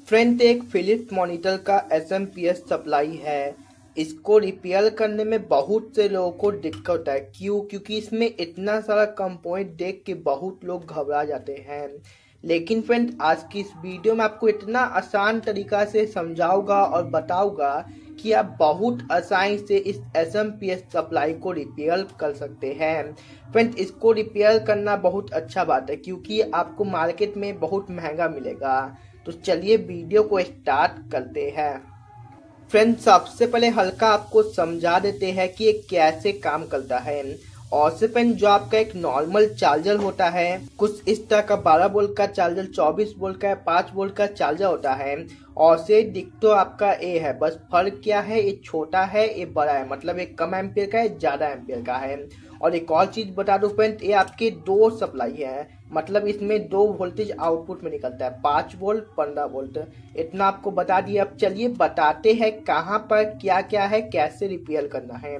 Friend एक Philips monitor का SMPS supply है। इसको रिपेयर करने में बहुत से लोगों को दिक्कत है। क्योंकि इसमें इतना सारा कंपोनेंट देख के बहुत लोग घबरा जाते हैं। लेकिन फ्रेंड आज की इस वीडियो में आपको इतना आसान तरीका से समझाऊंगा और बताऊंगा कि आप बहुत आसानी से इस एसएमपीएस सप्लाई को रिपेयर कर सकते हैं। फ्रेंड इसको रिपेयर करना बहुत अच्छा बात है क्योंकि आपको मार्केट में बहुत महंगा मिलेगा। तो चलिए वीडियो को स्टार्ट करते हैं। फ्रेंड्स सबसे पहले हल्का आपको समझा देते हैं कि ये कैसे काम करता है। और से फ्रेंड जो आपका एक नॉर्मल चार्जर होता है, कुछ इस तरह का 12 वोल्ट का चार्जर, 24 वोल्ट का, 5 वोल्ट का चार्जर होता है। और से दिख तो आपका ए है, बस फर्क क्या है, ये छोटा है ये बड़ा है, मतलब एक कम एम्पियर का है ज्यादा एम्पियर का है। और एक और चीज बता दूं फ्रेंड, ये आपके दो सप्लाई है, मतलब इसमें दो वोल्टेज आउटपुट में निकलता है, 5 वोल्ट 15 वोल्ट। इतना आपको बता दिया। अब चलिए बताते हैं कहाँ पर क्या क्या है, कैसे रिपेयर करना है।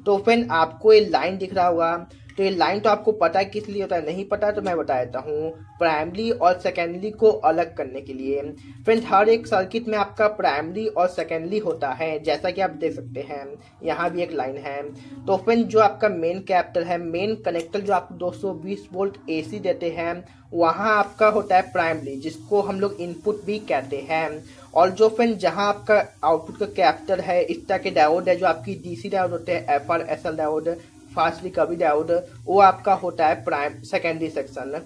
तो फ्रेंड आपको ये लाइन दिख रहा होगा, तो ये लाइन तो आपको पता है किस लिए होता है, नहीं पता तो मैं बता देता हूँ। प्राइमरी और सेकेंडरी को अलग करने के लिए। फ्रेंड हर एक सर्किट में आपका प्राइमरी और सेकेंडरी होता है, जैसा कि आप देख सकते हैं यहाँ भी एक लाइन है। तो फ्रेंड जो आपका मेन कैपेसिटर है, मेन कनेक्टर जो आपको 220 वोल्ट एसी देते हैं, वहाँ आपका होता है प्राइमरी, जिसको हम लोग इनपुट भी कहते हैं। और जो फ्रेंड जहाँ आपका आउटपुट का कैपेसिटर है, इस तरह के डायोड है जो आपकी डीसी डायोड होते हैं, FR SL diode, fast recovery diode, वो आपका होता है प्राइम सेकेंडरी सेक्शन।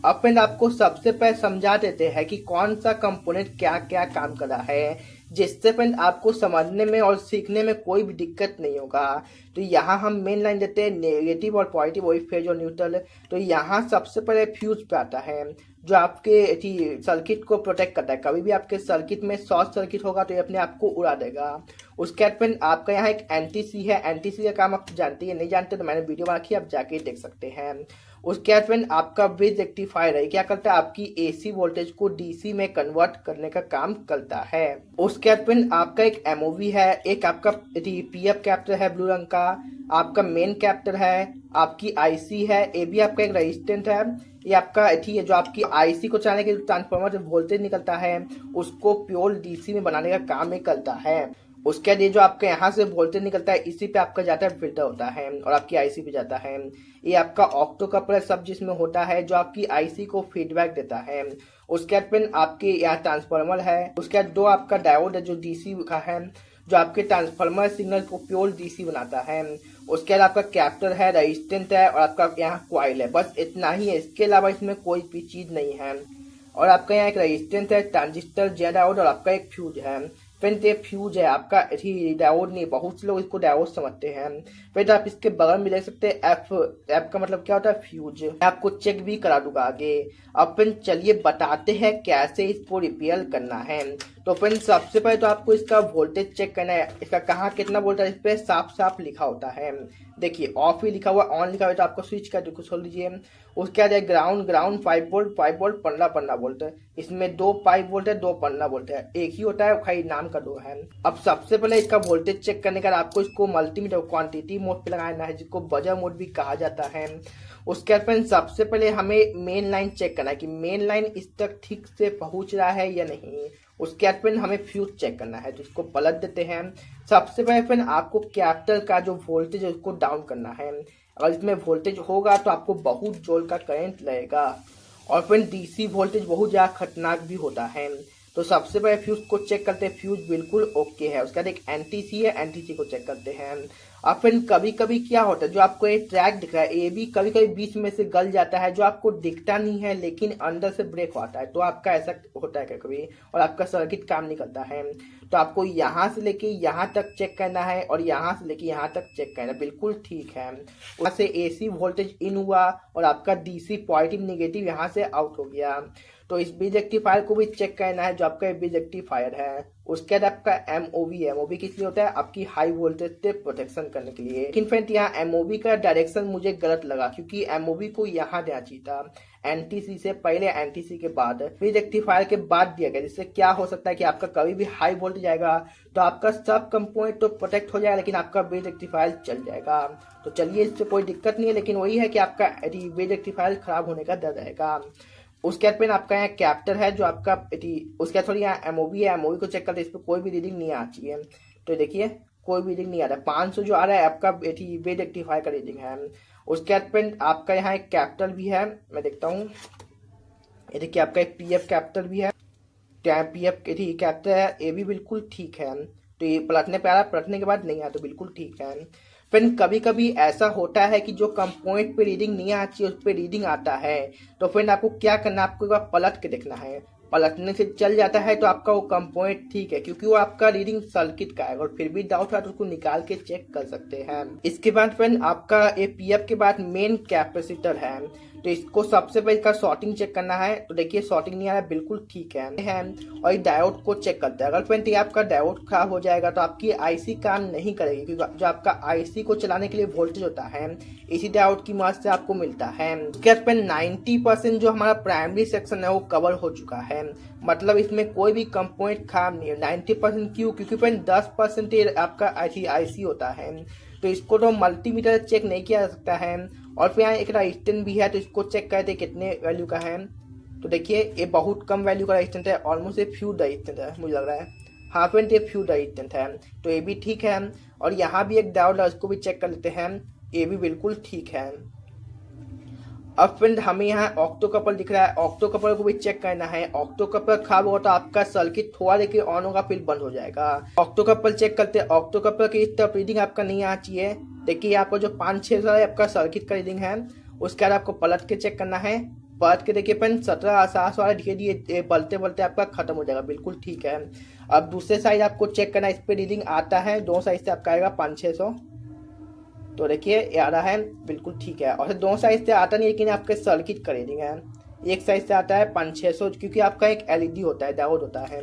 अब फ्रेंड आपको सबसे पहले समझा देते हैं कि कौन सा कंपोनेंट क्या क्या काम कर रहा है, जिससे फ्रेंड आपको समझने में और सीखने में कोई भी दिक्कत नहीं होगा। तो यहाँ हम मेन लाइन देते हैं नेगेटिव और पॉजिटिव, वही फेज और न्यूट्रल। तो यहाँ सबसे पहले फ्यूज पे आता है, जो आपके सर्किट को प्रोटेक्ट करता है। कभी भी आपके सर्किट में शॉर्ट सर्किट होगा तो ये अपने आप को उड़ा देगा। उसके बाद फ्रेंड आपका यहाँ एक एनटीसी है। एनटीसी का काम आप जानते हैं, नहीं जानते तो मैंने वीडियो बना रखी है, आप जाके देख सकते हैं। उसके बाद फ्रेंड आपका ब्रिज रेक्टिफायर है, क्या करता है, आपकी एसी वोल्टेज को डीसी में कन्वर्ट करने का काम करता है। उसके बाद फ्रेंड आपका एक एमओवी है, एक आपका पीएफ कैपेसिटर है ब्लू रंग का, आपका मेन कैपेसिटर है, आपकी आईसी है, ये भी आपका एक रेजिस्टेंट है। ये आपका है जो आपकी आईसी को चलाने के ट्रांसफार्मर से वोल्टेज निकलता है, उसको प्योर डीसी में बनाने का काम ही करता है। उसके बाद ये जो आपके यहाँ से वोल्टेज निकलता है, इसी पे आपका जाता है फिल्टर होता है और आपकी आईसी पे जाता है। ये आपका ऑक्टो कपलर सब जिसमें होता है, जो आपकी आईसी को फीडबैक देता है। उसके बाद फिर आपके यहाँ ट्रांसफार्मर है। उसके बाद दो आपका डायोड है जो डीसी का है, जो आपके ट्रांसफार्मर सिग्नल को प्योर डीसी बनाता है। उसके बाद आपका कैपेसिटर है, रेजिस्टेंस है और आपका यहाँ कॉइल है, बस इतना ही है। इसके अलावा इसमें कोई भी चीज नहीं है। और आपका यहाँ एक रेजिस्टेंस है, ट्रांजिस्टर, जेड डायोड और आपका एक फ्यूज है। फ्रेंड ये फ्यूज है आपका, डायोड नहीं, बहुत से लोग इसको डायोड समझते हैं। फ्रेंड आप इसके बगल में देख सकते हैं एफ। एफ का मतलब क्या होता है, फ्यूज। मैं आपको चेक भी करा दूंगा आगे। अब फ्रेंड चलिए बताते हैं कैसे इसको रिपेयर करना है। तो फ्रेंड सबसे पहले तो आपको इसका वोल्टेज चेक करना है, इसका कहाँ कितना वोल्टेज इस पे साफ साफ लिखा होता है। देखिए ऑफ ही लिखा हुआ, ऑन लिखा हुआ, तो आपको स्विच कर खोल दीजिए। उसके बाद ग्राउंड, 5 वोल्ट 5 वोल्ट 15 वोल्ट, इसमें 2 5 वोल्ट है, 2 15 वोल्ट है, एक ही होता है, खाली नाम का दो है। अब सबसे पहले इसका वोल्टेज चेक करने का आपको इसको मल्टीमीटर क्वांटिटी मोड पे लगाना है, जिसको बजर मोड भी कहा जाता है। उसके बाद फ्रेंड सबसे पहले हमें मेन लाइन चेक करना है कि मेन लाइन इस तक ठीक से पहुंच रहा है या नहीं। उसके बाद फ्रेंड हमें फ्यूज चेक करना है, तो इसको पलट देते हैं। सबसे पहले फ्रेंड आपको कैपेसिटर का जो वोल्टेज है उसको डाउन करना है। अगर इसमें वोल्टेज होगा तो आपको बहुत जोर का करंट लगेगा। और फ्रेंड डीसी वोल्टेज बहुत ज्यादा खतरनाक भी होता है। तो सबसे पहले फ्यूज को चेक करते हैं, फ्यूज बिल्कुल ओके है। उसके बाद एक एनटीसी है, एनटीसी को चेक करते हैं। अब फ्रेंड कभी कभी क्या होता है, जो आपको ये ट्रैक दिख रहा है, ये भी कभी कभी बीच में से गल जाता है, जो आपको दिखता नहीं है लेकिन अंदर से ब्रेक होता है, तो आपका ऐसा होता है कभी, और आपका सर्किट काम नहीं करता है। तो आपको यहाँ से लेके यहाँ तक चेक करना है और यहाँ से लेके यहाँ तक चेक करना है, बिल्कुल ठीक है। वहाँ से एसी वोल्टेज इन हुआ और आपका डीसी पॉजिटिव निगेटिव यहाँ से आउट हो गया। तो इस ब्रिज रेक्टिफायर को भी चेक करना है, जो आपका ब्रिज रेक्टिफायर है। उसके बाद आपका एमओवी है, एमओवी किस लिए होता है, आपकी हाई वोल्टेज से प्रोटेक्शन करने के लिए। लेकिन फ्रेंड यहाँ एमओवी का डायरेक्शन मुझे गलत लगा, क्योंकि एमओवी को यहाँ देना चाहिए था, एनटीसी से पहले, एनटीसी के बाद, ब्रिज रेक्टिफायर के बाद दिया गया। जिससे क्या हो सकता है कि आपका कभी भी हाई वोल्टेज आएगा तो आपका सब कंपोनेंट तो प्रोटेक्ट हो जाएगा, लेकिन आपका ब्रिज रेक्टिफायर चल जाएगा। तो चलिए इससे कोई दिक्कत नहीं है, लेकिन वही है कि आपका ब्रिज रेक्टिफायर खराब होने का डर रहेगा। उसके बाद फ्रेंड आपका यहाँ कैप्टर है जो आपका उसके बाद थोड़ी यहाँ एमओबी है, एमओबी को चेक करते हैं, इस पर कोई भी रीडिंग नहीं आती है। तो देखिए कोई भी रीडिंग नहीं आ रहा है, 500 जो आ रहा है आपका बेड रेक्टिफायर का रीडिंग है। उसके बाद फ्रेंड आपका यहाँ एक कैपिटल भी है, मैं देखता हूँ, ये देखिए आपका एक पीएफ कैपिटल भी है, पीएफ कैपिटल है, ये भी बिल्कुल ठीक है। तो ये पलटने पे आ रहा है, पलटने के बाद नहीं आया तो बिल्कुल ठीक है। फ्रेंड कभी कभी ऐसा होता है कि जो कम पॉइंट पे रीडिंग नहीं आती है उस पर रीडिंग आता है, तो फ्रेंड आपको क्या करना है, आपको एक बार पलट के देखना है, पलटने से चल जाता है तो आपका वो कम पॉइंट ठीक है, क्योंकि वो आपका रीडिंग सर्किट का है, और फिर भी डाउट है तो उसको निकाल के चेक कर सकते हैं। इसके बाद फ्रेंड आपका ये पीएफ के बाद मेन कैपेसिटर है, तो इसको सबसे पहले इसका शॉर्टिंग चेक करना है। तो देखिए शॉर्टिंग नहीं आ रहा है, बिल्कुल ठीक है। और ये डायोड को चेक करते हैं, अगर फ्रेंड ये आपका डायोड खराब हो जाएगा तो आपकी आईसी काम नहीं करेगी, क्योंकि जो आपका आईसी को चलाने के लिए वोल्टेज होता है इसी डायोड की मदद से आपको मिलता है। उसके बाद 90% जो हमारा प्राइमरी सेक्शन है वो कवर हो चुका है, मतलब इसमें कोई भी कंपोनेंट खराब नहीं है। 90% क्यों, क्योंकि फ्रेंड 10% आपका आईसी होता है, तो इसको तो मल्टीमीटर चेक नहीं किया जा सकता है। और फिर यहाँ एक रेजिस्टेंस भी है, तो इसको चेक करते कितने वैल्यू का है। तो देखिए ये बहुत कम वैल्यू का रेजिस्टेंस है, ऑलमोस्ट ये फ्यूज रेजिस्टेंस है मुझे लग रहा है, हाँ फ्रेंड ये फ्यूज रेजिस्टेंस है, तो ये भी ठीक है। और यहाँ भी एक डायोड है, उसको भी चेक कर लेते हैं, ये भी बिल्कुल ठीक है। अब फ्रेंड हमें यहाँ ऑक्टोकपल दिख रहा है, ऑक्टोकपल को भी चेक करना है। ऑक्टोकपल खराब होगा तो आपका सर्किट थोड़ा देर ऑन होगा फिर बंद हो जाएगा। ऑक्टोकपल चेक करते हैं, ऑक्टोकपल की इस तरफ रीडिंग आपका नहीं आना चाहिए। देखिए आपका जो 5-6 आपका सर्किट का रीडिंग है, उसके बाद आपको पलट के चेक करना है। पलट के देखिए फ्रेंड 17 वाला धीरे धीरे बलते बलते आपका खत्म हो जाएगा, बिल्कुल ठीक है। अब दूसरे साइड आपको चेक करना है, इस पर रीडिंग आता है, दोनों साइड से आपका आएगा 500-600। तो देखिए ये आ रहा है, बिल्कुल ठीक है। और दोनों साइड से आता नहीं, लेकिन आपके सर्किट का रीडिंग है, एक साइड से आता है 500-600, क्योंकि आपका एक एलईडी होता है, डायोड होता है।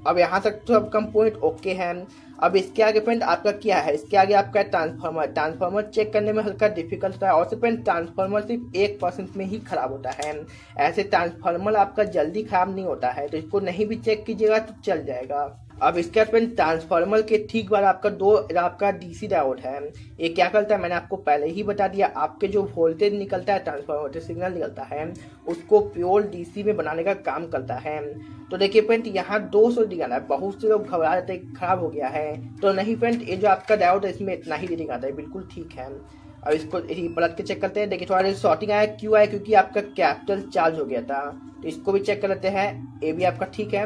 अब यहाँ तक तो सब कंपोनेंट ओके हैं। अब इसके आगे फ्रेंड आपका क्या है, इसके आगे आपका ट्रांसफार्मर। ट्रांसफार्मर चेक करने में हल्का डिफिकल्ट होता है, और सिर्फ ट्रांसफार्मर सिर्फ 1% में ही खराब होता है। ऐसे ट्रांसफार्मर आपका जल्दी खराब नहीं होता है, तो इसको नहीं भी चेक कीजिएगा तो चल जाएगा। अब इसके बाद ट्रांसफार्मर के ठीक बाद आपका डीसी डायोड है। ये क्या करता है मैंने आपको पहले ही बता दिया, आपके जो वोल्टेज निकलता है ट्रांसफार्मर से सिग्नल निकलता है उसको प्योर डीसी में बनाने का काम करता है। तो देखिए फ्रेंड यहाँ 200 दिखाना है, बहुत से लोग घबरा जाते हैं खराब हो गया है, तो नहीं फ्रेंड ये जो आपका डायोड है इसमें इतना ही रीडिंग आता है, बिल्कुल ठीक है। अब इसको पलट के चेक करते हैं। देखिए थोड़ा शॉर्टिंग आया, क्यों आया, क्योंकि आपका कैपिटल चार्ज हो गया था, तो इसको भी चेक कर लेते हैं, ये भी आपका ठीक है।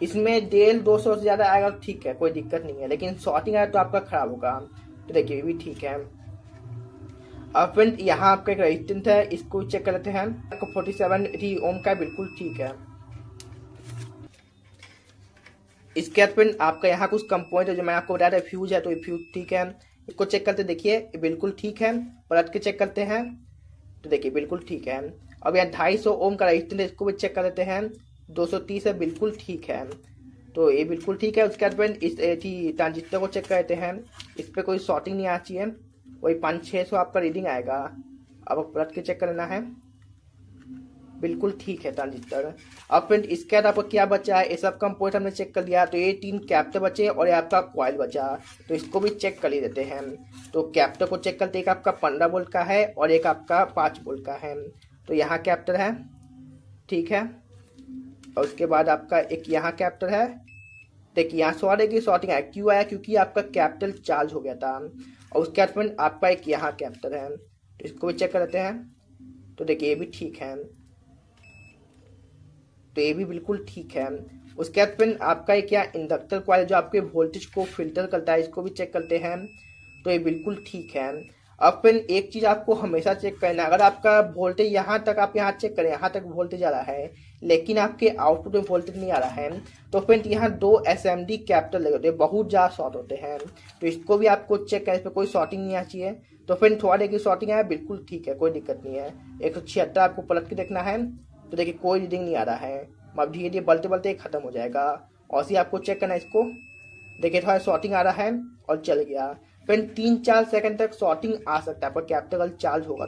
इसमें 150-200 से ज़्यादा आएगा तो ठीक है, कोई दिक्कत नहीं है, लेकिन शॉर्टिंग आया तो आपका खराब होगा। तो देखिए ये भी ठीक है। अब फ्रेंड यहाँ आपका एक रेजिस्टेंस है, इसको चेक कर लेते हैं, आपको 47 ओम का बिल्कुल ठीक है। इसके बाद फ्रेंड आपका यहाँ कुछ कंपोनेंट है जो मैं आपको बता रहा फ्यूज है, तो ये फ्यूज ठीक है, इसको चेक करते देखिए ये बिल्कुल ठीक है। पलट के चेक करते हैं तो देखिए बिल्कुल ठीक है। अब यहाँ 250 ओम का रेजिस्टेंस है, इसको भी चेक कर लेते हैं, 230 है, बिल्कुल ठीक है, तो ये बिल्कुल ठीक है। उसके बाद फ्रेंड इस ट्रांजिस्टर को चेक करते हैं, इस पर कोई शॉर्टिंग नहीं आना चाहिए, वही 500-600 आपका रीडिंग आएगा। अब पलट के चेक कर लेना है, बिल्कुल ठीक है ट्रांजिस्टर। अब फ्रेंड इसके बाद आपको क्या बचा है, ये सब कंपोनेंट हमने चेक कर लिया, तो ये 3 कैप्टर बचे और ये आपका कॉइल बचा, तो इसको भी चेक कर ही देते हैं। तो कैप्टर को चेक करते, एक आपका 15 वोल्ट का है और एक आपका 5 वोल्ट का है, तो यहाँ कैप्टर है, ठीक है। और उसके बाद आपका एक यहाँ कैप्टर है, देखिए यहाँ सॉरी की शॉर्टिंग आया, क्यों आया, क्योंकि आपका कैपिटल चार्ज हो गया था। और उसके बाद फ्रेंड आपका एक यहाँ कैप्टर है, तो इसको भी चेक कर लेते हैं, तो देखिए ये भी ठीक है, तो ये भी बिल्कुल ठीक है। उसके बाद फ्रेंड आपका एक यहाँ इंडक्टर कॉइल जो आपके वोल्टेज को फिल्टर करता है, इसको भी चेक करते हैं, तो ये बिल्कुल ठीक है। अब फ्रेंड एक चीज़ आपको हमेशा चेक करना है, अगर आपका वोल्टेज यहाँ तक आप यहाँ चेक करें, यहाँ तक वोल्टेज आ रहा है लेकिन आपके आउटपुट में वोल्टेज नहीं आ रहा है, तो फ्रेंड यहाँ 2 SMD कैप्टर लगे होते हैं, बहुत ज़्यादा शॉर्ट होते हैं, तो इसको भी आपको चेक करें, इस पर कोई शॉर्टिंग नहीं आना चाहिए। तो फ्रेंड थोड़ा देर की शॉर्टिंग आया, बिल्कुल ठीक है, कोई दिक्कत नहीं है। 176 आपको पलट के देखना है, तो देखिए कोई रीडिंग नहीं आ रहा है, अब धीरे धीरे बलते बलते खत्म हो जाएगा। और सी आपको चेक करना है इसको, देखिए थोड़ा शॉर्टिंग आ रहा है और चल गया। फिर 3-4 सेकंड तक शॉर्टिंग आ सकता है, पर कैपिटल चार्ज होगा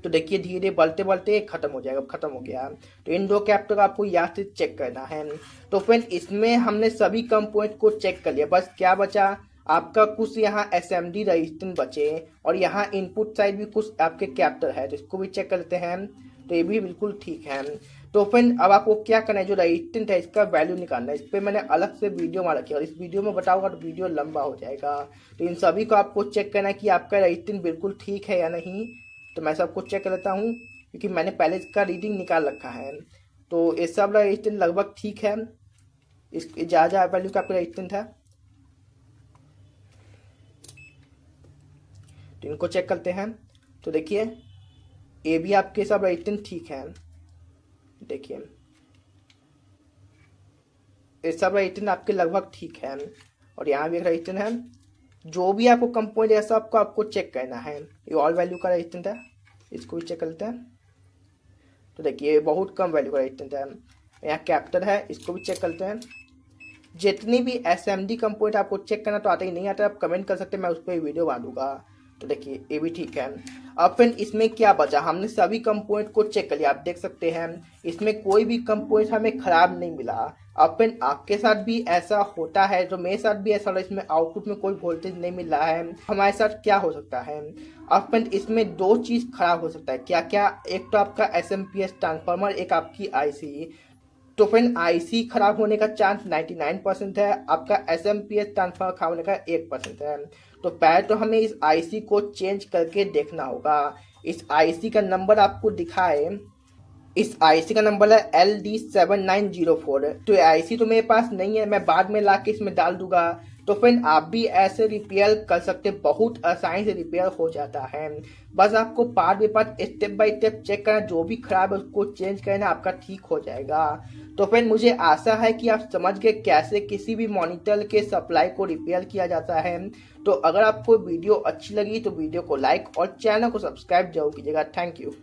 तो देखिए धीरे धीरे बलते बलते खत्म हो जाएगा, खत्म हो गया। तो इन 2 कैपिटल को आपको याद से चेक करना है। तो फ्रेंड इसमें हमने सभी कंपोनेंट को चेक कर लिया, बस क्या बचा, आपका कुछ यहाँ SMD रजिस्टेंस बचे और यहाँ इनपुट साइड भी कुछ आपके कैप्टर है, तो इसको भी चेक करते हैं। तो ये भी बिल्कुल ठीक है। तो फ्रेंड अब आपको क्या करना है, जो रजिस्टेंस है इसका वैल्यू निकालना है। इस पर मैंने अलग से वीडियो बना रखी है और इस वीडियो में बताऊंगा तो वीडियो लंबा हो जाएगा। तो इन सभी को आपको चेक करना है कि आपका रजिस्टेंस बिल्कुल ठीक है या नहीं। तो मैं सबको चेक कर लेता हूँ क्योंकि मैंने पहले इसका रीडिंग निकाल रखा है। तो ये सब रजिस्टेंस लगभग ठीक है, इस जहाँ वैल्यू का आपका रजिस्टेंस है। तो इनको चेक करते हैं। तो देखिए ये भी आपके सब रजिस्टेंस ठीक है। देखिए ये सब रजिस्टेंस आपके लगभग ठीक है और यहाँ भी एक रजिस्टेंस है। जो भी आपको कंपोनेंट है सबको आपको चेक करना है। ये ऑल वैल्यू का रजिस्टेंस है, इसको भी चेक करते हैं। तो देखिए बहुत कम वैल्यू का रजिस्टेंस है। यहाँ कैप्टर है, इसको भी चेक करते हैं। जितनी भी SMD कंपोनेंट आपको चेक करना तो आता ही नहीं आता, आप कमेंट कर सकते हैं, मैं उस पर वीडियो बना दूंगा। तो देखिए ये भी ठीक है। अब फ्रेंड इसमें क्या बचा, हमने सभी कंपोनेंट को चेक कर लिया, आप देख सकते हैं इसमें कोई भी कंपोनेंट हमें खराब नहीं मिला। अब फ्रेंड आपके साथ भी ऐसा होता है, तो मेरे साथ भी ऐसा, इसमें आउटपुट में कोई वोल्टेज नहीं मिल रहा है, हमारे साथ क्या हो सकता है। अब फ्रेंड इसमें दो चीज़ खराब हो सकता है, क्या क्या, एक तो आपका SMPS ट्रांसफार्मर, एक आपकी IC। तो फ्रेंड IC खराब होने का चांस 99% है, आपका SMPS ट्रांसफार्मर खराब होने का 1% है। तो पहले तो हमें इस IC को चेंज करके देखना होगा। इस IC का नंबर आपको दिखाए, इस IC का नंबर है LD7904। तो ये IC तो मेरे पास नहीं है, मैं बाद में ला के इसमें डाल दूंगा। तो फ्रेंड आप भी ऐसे रिपेयर कर सकते, बहुत आसानी से रिपेयर हो जाता है। बस आपको part by part step by step check करना, जो भी खराब है उसको चेंज करना, आपका ठीक हो जाएगा। तो फ्रेंड मुझे आशा है कि आप समझ गए कैसे किसी भी मॉनिटर के सप्लाई को रिपेयर किया जाता है। तो अगर आपको वीडियो अच्छी लगी तो वीडियो को लाइक और चैनल को सब्सक्राइब जरूर कीजिएगा। Thank you.